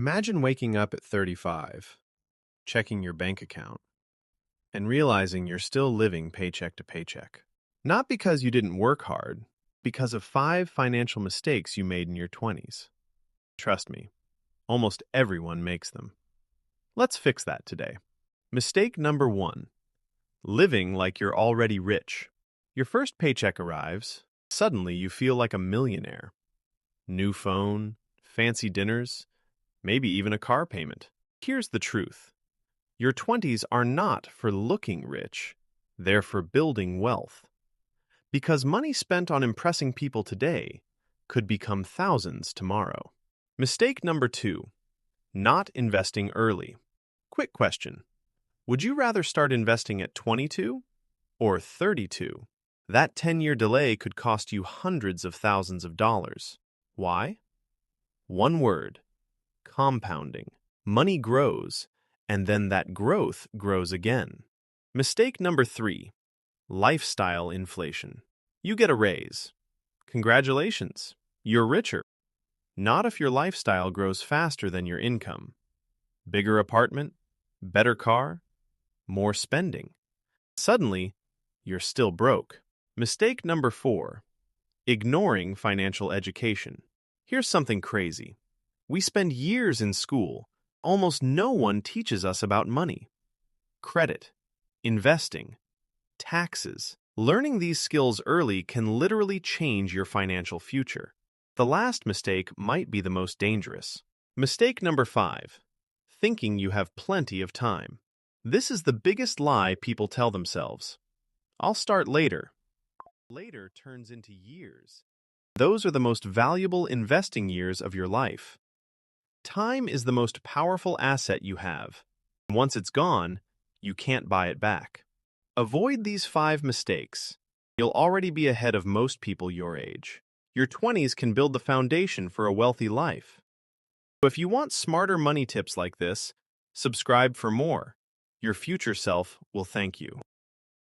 Imagine waking up at 35, checking your bank account, and realizing you're still living paycheck to paycheck. Not because you didn't work hard, because of 5 financial mistakes you made in your 20s. Trust me, almost everyone makes them. Let's fix that today. Mistake number 1. Living like you're already rich. Your first paycheck arrives, suddenly you feel like a millionaire. New phone, fancy dinners, maybe even a car payment. Here's the truth. Your 20s are not for looking rich, they're for building wealth. Because money spent on impressing people today could become thousands tomorrow. Mistake number 2. Not investing early. Quick question. Would you rather start investing at 22 or 32? That 10-year delay could cost you hundreds of thousands of dollars. Why? One word. Compounding. Money grows, and then that growth grows again. Mistake number 3. Lifestyle inflation. You get a raise. Congratulations, you're richer. Not if your lifestyle grows faster than your income. Bigger apartment, better car, more spending. Suddenly, you're still broke. Mistake number 4. Ignoring financial education. Here's something crazy. We spend years in school. Almost no one teaches us about money. Credit, investing, taxes. Learning these skills early can literally change your financial future. The last mistake might be the most dangerous. Mistake number 5. Thinking you have plenty of time. This is the biggest lie people tell themselves. I'll start later. Later turns into years. Those are the most valuable investing years of your life. Time is the most powerful asset you have. Once it's gone, you can't buy it back. Avoid these 5 mistakes. You'll already be ahead of most people your age. Your 20s can build the foundation for a wealthy life. If you want smarter money tips like this, subscribe for more. Your future self will thank you.